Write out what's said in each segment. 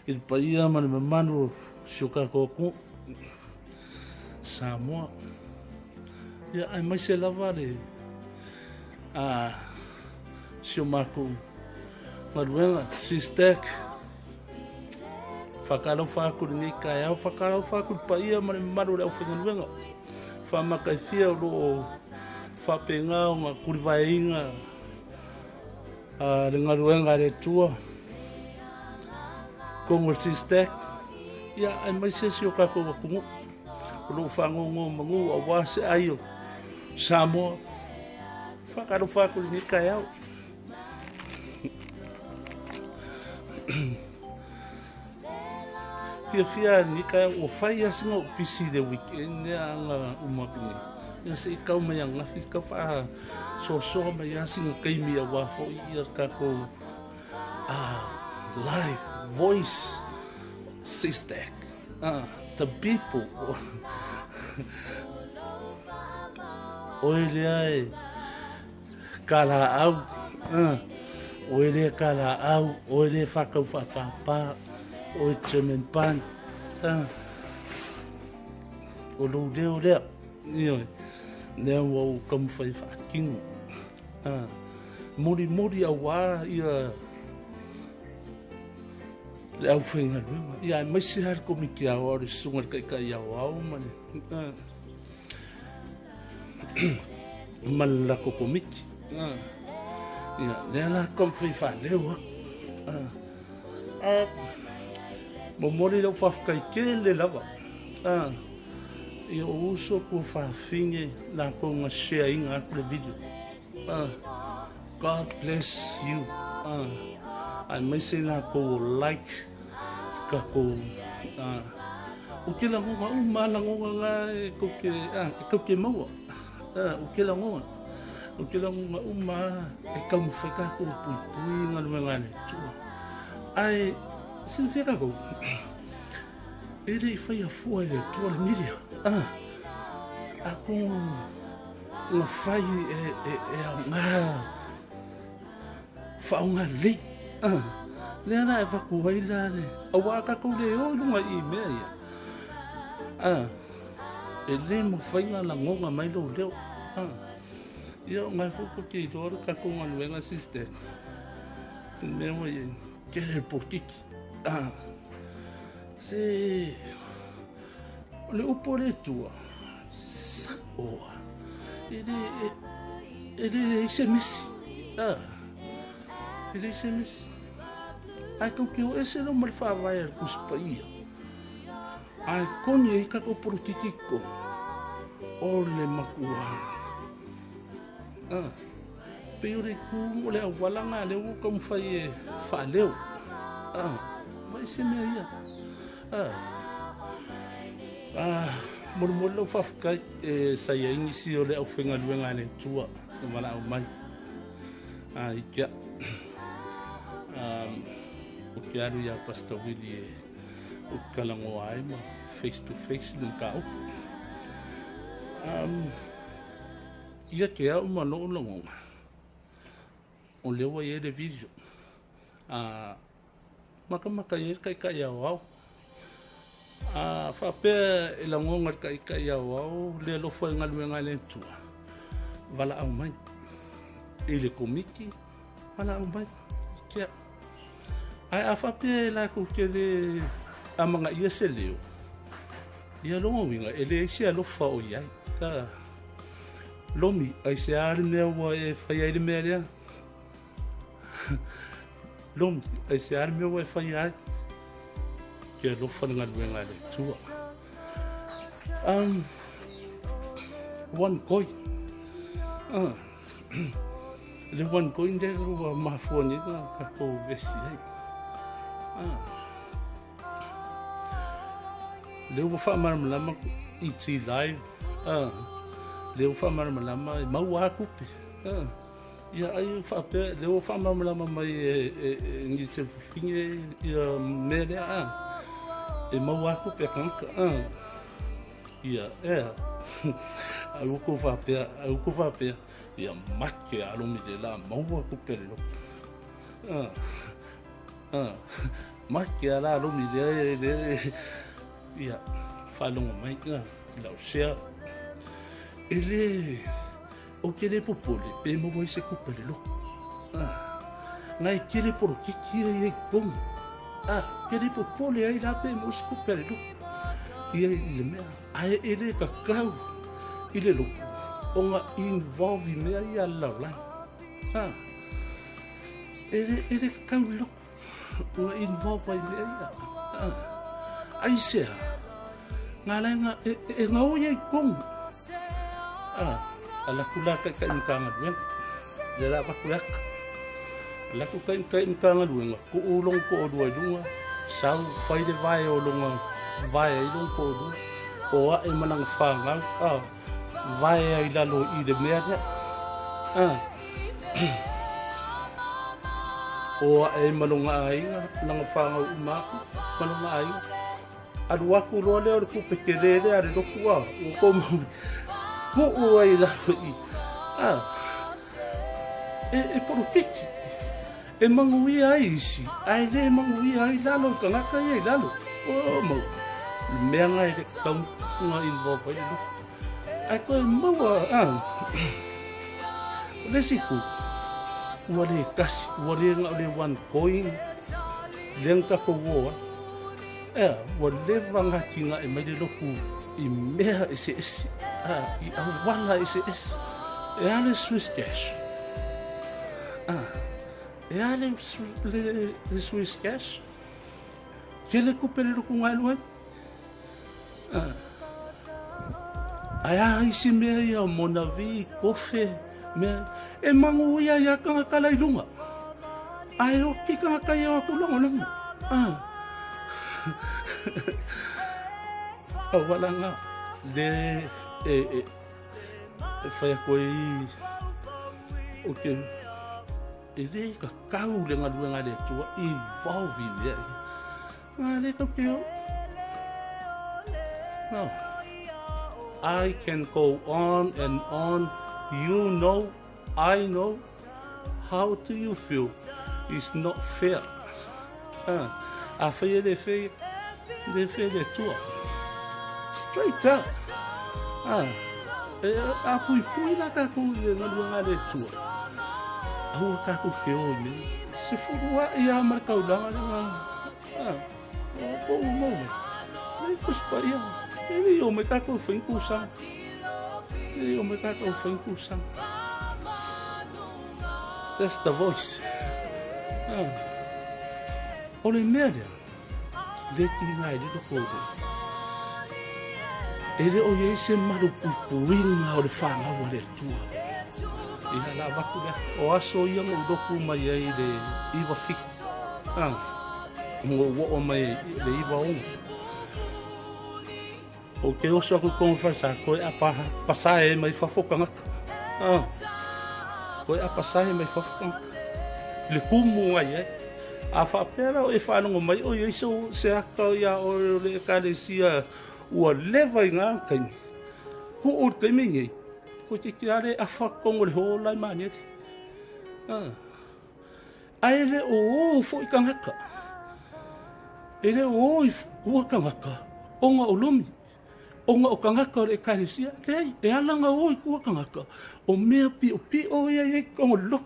il paia ma le manu shuka koku Samoa ia ai mai se lava le shumaku maruenga SISDAC whakaro whaku ni kai au whakaro whaku paia ma le manu le au whenganuenga whamakaithia o whapenga o ngā kuriwainga le ngaruenga le tua kongo SISDAC ia ai mai se o kako wapungu lo whangongo mangu a wase aio Samoa whakaro whaku ni kai au Fia ni kai o whai asinga o pisi de weekend nea anga umapini. Ia se i kau mai anga fis ka wha so mai asinga kaimi a wafo i a kako live voice SISDAC. The people. Oe lea e kala au. Oe lea kala au. Oe lea whakau whapapa. O tremen pan o lo leo lea nea wau kamu whai whakingo mori a wā ia le au whenga ruema ia mai se har komiki a wā re sungar kai a wā o mane malako komiki ia nea la kamu whai whaleo Momori lau whafkai ke le lava. I o uso kua whawhinge la ko ngā share inga aku le video. God bless you. Ai mai se la ko like ka ko o ke la ngonga la ngonga ngā e koke maua. O ke la ngonga. O ke la ngonga e kamu whaika ko pui ngā luengane. Ai sin fica go. Ele foi a fua de toda a mídia. A com uma fai uma lei. Lena evacuei lá. A waka com leo numa e-mail. Ele mo foi na langonga mais do leo. Eu mais fui porque dor ka com a luenga SISDAC. Mesmo aí. Querer por tiki. Se le upore tua Samoa ele SMS ele SMS ai com que esse não me favaia com os paia ai conhe ka ko politiko ole makua peure ku le walanga le como fai faleu vai ser meia murmur lo whafkai saia ingisi o le au whenga luenga ne tua e mala au mai i kia o ke aru ia Pastor Willie o kalango ai ma face to face nung ka upu ia ke au ma no langonga o lewa i ele video maka kai au whape e la ngonga kai au le lo foi ngaluenga le tua vala au mai ele komiki vala au mai kia ai whape la ko ke le amanga ia se leo ia longo winga ele isi alo fa o ia ka lomi ai se ar me wa e fai ai me ia Lom, ai se ar meu Wi-Fi ai. Que lo fa nga luenga le tua. One coin. Le one coin de ro ma fone ka ko vesi ai. Le wo fa mar mlama iti live. Le wo fa mar mlama mau aku. Ia ai whape, leo whamamlama mai ngi se fufinge ia mele e mau aku pe kanka ia auko whape ia make alomi de la mau aku pe lo Makia la lumi de ia falonga mai nga la sea ele o kele popole pe mo voi se kupele lo ngai kele por kiki e kom kele popole ai la pe mo se kupele lo ia le me ai ele kakau ile lo onga involve me ia la la ele kakau lo onga involve me ia ai se ngala nga e ngau ye kom ala kula ka inkangan wen dela pa kulak ala ku ka inkangan wen ku ulong ko do dunga sau fai de vai o longa vai ai long ko do o ai manang fangal vai ai la lo I de merda o ai manunga ai nang fangal uma manunga ai adua ku lo le ku pekelele ari do ku o como ko o ai la e por que e mangui ai si ai le mangui ai la lo kanga ka ai la lo o mo me ngai de tong nga involve ai lo ai ko mo le si ku wale kas wale nga le one coin leng ka ko wo wale vanga kinga e mai de lo ku I mea ese I awala ese e ale Swiss cash e ale le Swiss cash que le kupere ro kunga luai ai si mea ia monavi kofe me e mangu ia kanga kala ilunga ai o ki kanga kai o kulonga wala nga de fai koi okay ele ka kau le nga duenga de tua involve me ale to kio no I can go on and on you know I know how do you feel it's not fair a fai de fai de tua straight up pui na ka ku na luanga le tua au ka ku ke o me se furua ia marca o langa o mo me kusparia ele o me ka ku fin kusa ele o me ka ku fin kusa that's the voice ole media le ki ngai de ko ele o ye se maru puinga o le fanga o le tua ina la vaku o aso ia mo doku mai ai le iwa fik mo o mai le iwa o ke o so ko conversa ko a pasai mai fafokanga ko a pasai mai fafokanga le kumu ai a fa pera o e fa no mai o ye so se aka ia o le Ekalesia ua leva I ngā kai ko o kai mingi ko te kiare a whakongo le hola I mani aere o fo I kangaka ere o I ua kangaka onga o lumi onga o kangaka o le Ekalesia rei e alanga o I kua kangaka o mea pi o ia e kongo loku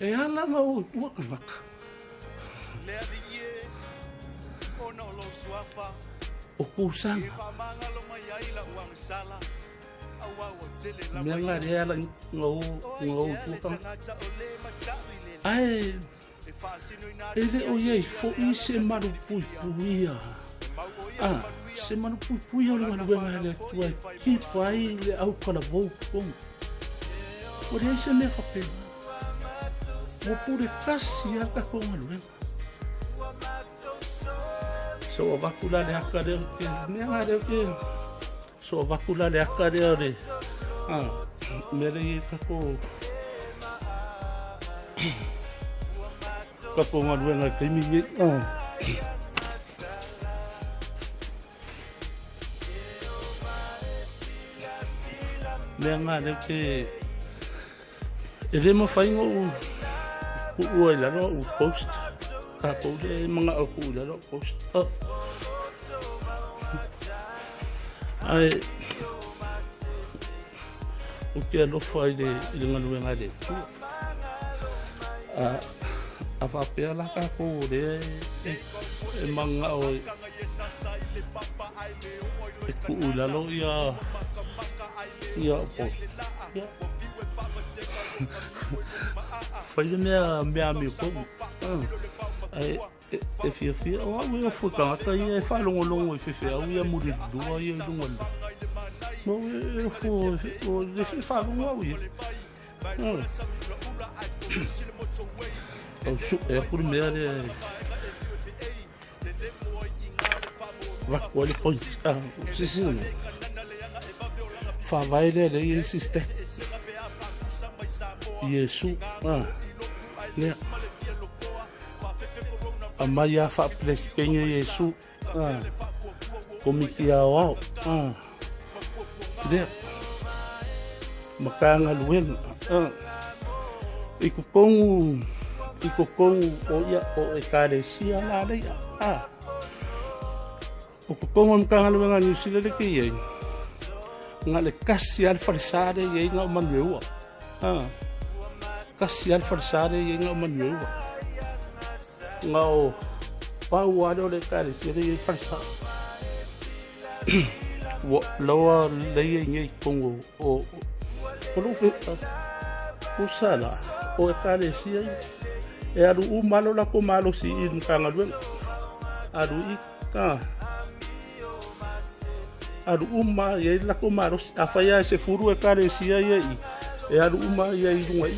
e alanga o I kua kangaka o kusanga mea ngā rea la ngau tukanga ai ele o iei fo I se maru pui puia se maru pui puia o le manuenga le tua ki pai le au kala vau konga o rei se mea whapena o pure kasi a ka konga luenga so vakula le aka de ke mea de ke so vakula le aka de mere ka ko ngaluenga ke mi mea de ke e le mo fai ngo u la no u post ka ko le mga o ku la no post ai o ke lo fai le ngalo ngale a fa pela ka ko le e mga o e ku la lo ya post ya fai me mi ko ai e fia o we fu ka ta e fa longo e fia o ia muri do ia do ngol no e fu o de fa longo o ia o su e por me ale va quali point si fa vai le SISDAC Yesu ne amaya fa ples kenya Yesu komiti awao de makanga luwen ikukongu o ya o Ekalesia Aso ukukongu makanga luwen New Zealand ke ye ngale kasi al farsade ye nga manwewa kasi al farsade ye nga manwewa ngao pau ado le Ekalesia ye farsa wo loa le ye kongo o lufe usala o Ekalesia e aru umalo la ko malo si in kanga luwen aru ika aru uma ye la ko malo afaya se furu Ekalesia ye e aru uma ye dunga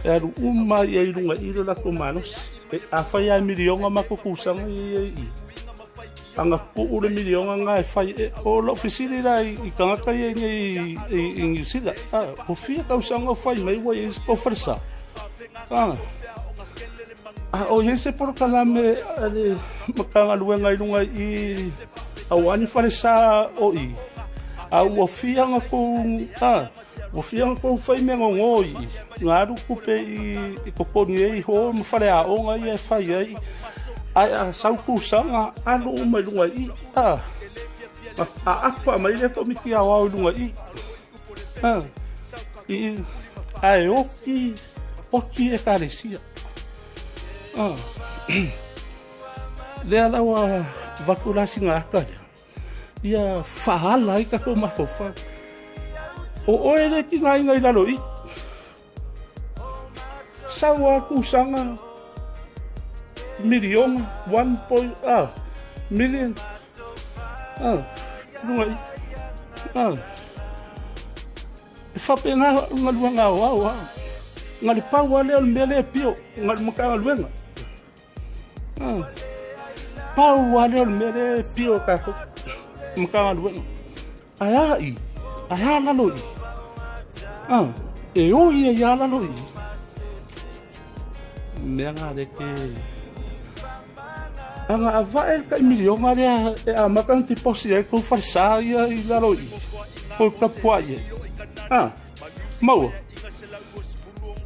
aru uma ye dunga ilo la ko malo e afaya milionga makukusanga ye anga ku ule milionga nga fai o lo fisili la I kanga ka ye New Zealand o fia ka usanga fai mai wa is ko farsa o yese por kalame ale makanga luenga ilunga I awani farsa o o fia nga ko fai me ngoi ngaru kupe I kokoni e ho mfare a o nga ye fai ai sau kusanga alo uma lunga apa mai le komiti awa lunga ai oki Ekalesia le ala wa vakulasi ngaka ia faala ka ko mafofa o ele ki ngai lalo sawa kusanga million 1 million lungai fa pena ngaluanga wa ngali pa wale mele pio ngali makanga luenga pa wale mele pio ka makanga luenga aya lalo e o ia lalo menga de que anga avae ka million ale makan tipo si ko farsaia I lalo ko kapuaie mau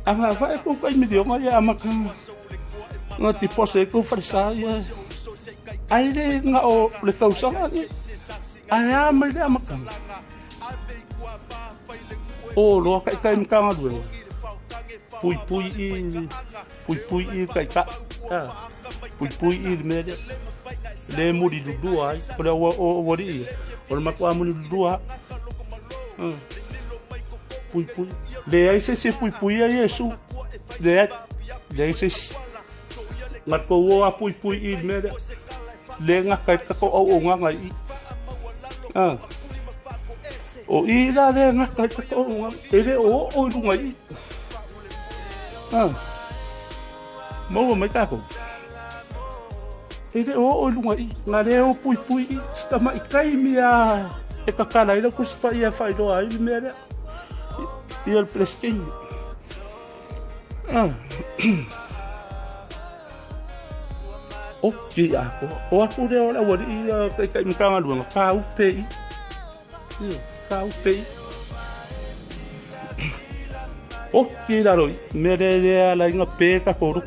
anga avae ko ka million ale makan nga tipo si ko farsaia ai le nga o le kausanga ni aya mai le makan o lo ka mkanga duwe pui I kai ka pui I media le muri dudu ai para o wori o makwa muri dudu pui le ai se pui ai Yesu le se ngako wo pui I media le nga kai ka ko o nga ngai o I la le nga kai ka ko nga ele o ngai mau mai ka ko ele o lunga I ngare o pui sta mai kai mia e ka kala ila ku spa ia fai do ai mere I el prestinho o ki ako o aku de ora wori I kai mkanga lunga ka upe Kau pei. O ki laroi, mere la inga pe ka koru.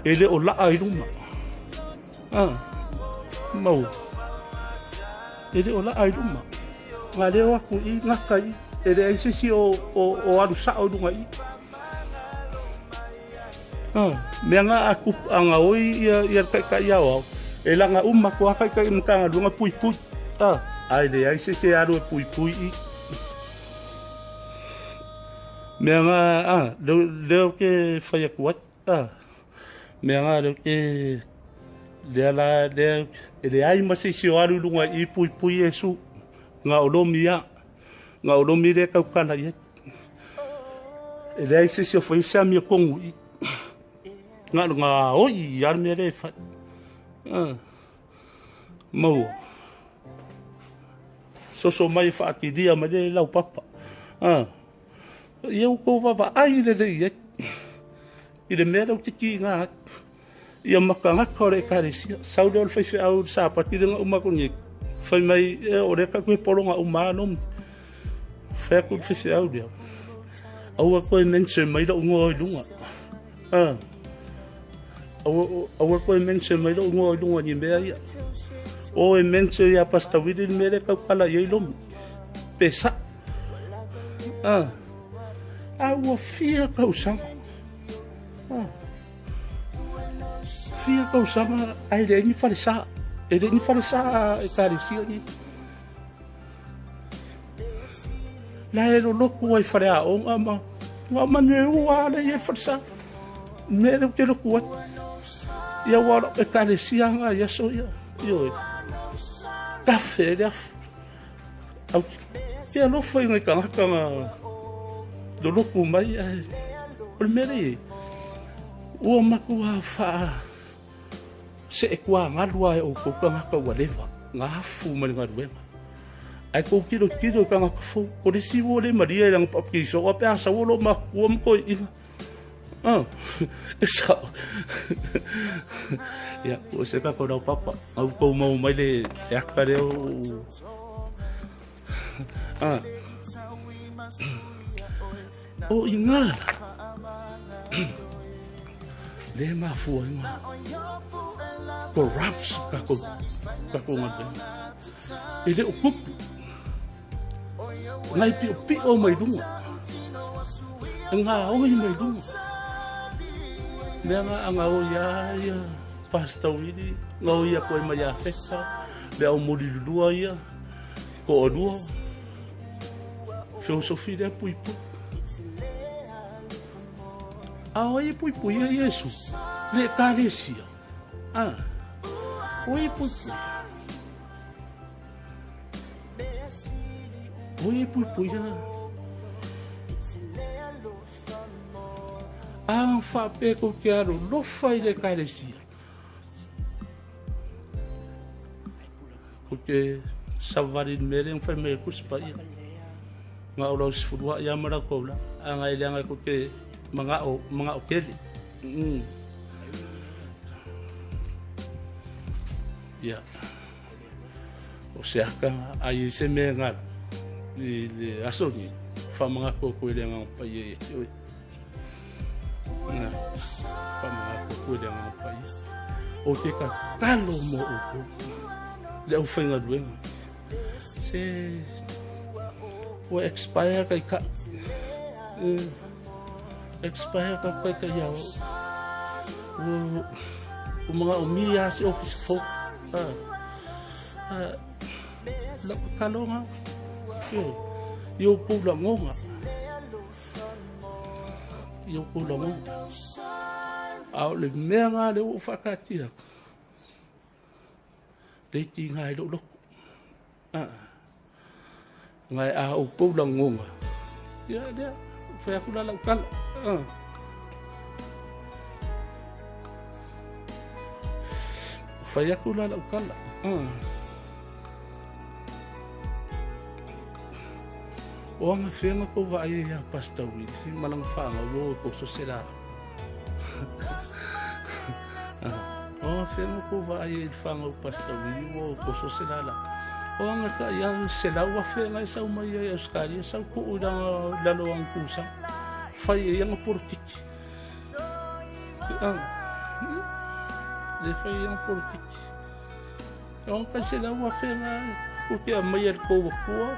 Ele o la ai ruma. Mau. Ele o la ai ruma. Nga leo aku I ngaka I. Ele ai sisi o aru sa o dunga I. Mea nga aku anga oi ia kai au. Ela nga ko kai mkanga dunga pui. Ai le ai sisi aru pui I. Mea nga leo ke whaia kuat. Mea nga leo ke leo ele ai masisi o aru dunga I pui esu. Nga olomia. Nga olomi le kaukala I. Ele ai sisi o whaisa mia kongu I. Nga oi yar me le fa. Mau. So mai fa ki dia ma le lau papa. Ia ko va ai le ia. Ile me lau tiki nga. Ia makanga kore Ekalesia. Saude ol fai au sa pati nga umako ni. Fai mai o le ka ko polonga umano. Fai ko fai au dia. Au ko mense mai da ungo lunga. Au ko mense mai da ungo lunga ni me ia. O mense ia pasta widi me le ka kala ye lom. Pesa. Au fia ka usanga. Fia ka usanga ai le ni falsa. Ele ni falsa Ekalesia ni. La ero loku ai farea o ama. Nga manu ala ye falsa. Me le te loku. Ia wa Ekalesia nga ia so ia. Yo. Café dia. Au. Ia no foi ngai kanga do loku mai ai. Primeiro o maku fa se kwa ngalua o ko ka walewa ngafu mali ngalua ai ko kilo ka ngafu ko disi wole maria lang papi so apa asa wolo makuam ko ina esa ya o se ka ko da papa au ko mau mai le ya kare o inga le mafu inga corrupts kako ngate ele okup ngai pi o mai dunga nga o mai dunga nga anga o ya pasta widi nga o ya ko mai afekta le o mori lua ya ko odua filosofia de pui oi pui ya Yesu le Ekalesia oi pui ya fa pe ko quero lo fai le Ekalesia porque savari mereng fa me kuspa ya nga ulo sfudwa ya mara ko la anga ile anga ko ke mga okeli ya o sea ka ai se me nga le asoni fa mga ko ile nga pa ye na fa mga ko ile nga pa ye o te ka kalo mo o le o fenga dueng se o expire ka expire ka ya o mga umia si office folk la kalonga yo pula ngonga au le menga le o fakatia le ti ngai lo ngai a o pula ngonga ya foi aku la kal foi aku la kal o nga fenga ko vaaia ya pasta wi malang fanga wo ko so sela o fenga ko vaaia fanga pasta wi wo ko so sela O anga ka ia se lau afe ngai sau mai ai Australia sau ku udang lalo ang pusa. Fai yang politiki. Le fai yang politiki. O ka se lau afe ngai ku kia mai ar ko kua.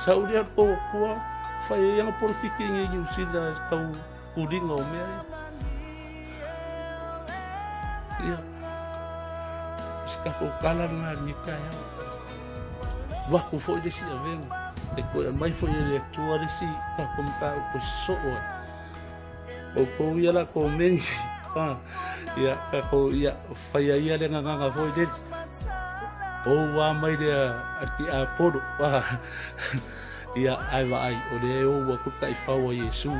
Sau dia ko kua fai yang politiki ngi usila kau kuding o me. Ya. Kako kalang nga ni kaya waku fo de si aven e ko mai fo ele tua de si ka kompa ko so o ko ia la ko men ya ka ko ia fa ia le nga fo de o wa mai de ati a podo ia ai va ai o de o wa ku kai fa wa Yesu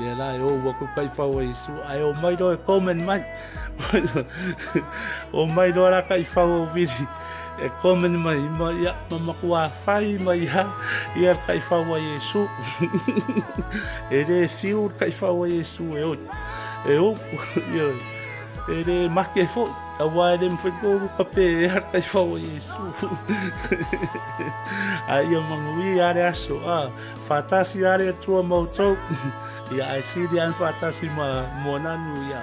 le la o wa ku kai fa wa Yesu ai o mai do komen mai o mai do la kai fa o vidi e komen mai ya mama kwa fai mai ia kai fa wa Yesu e de fiu kai fa wa Yesu e o e de make fo a wa de mfiko ka pe kai fa wa Yesu ai o mangui are aso fatasi are tua moto ia ai si di an fatasi ma monanu ya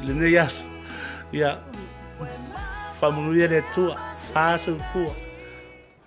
lenei aso ia famunuia le tua faso kua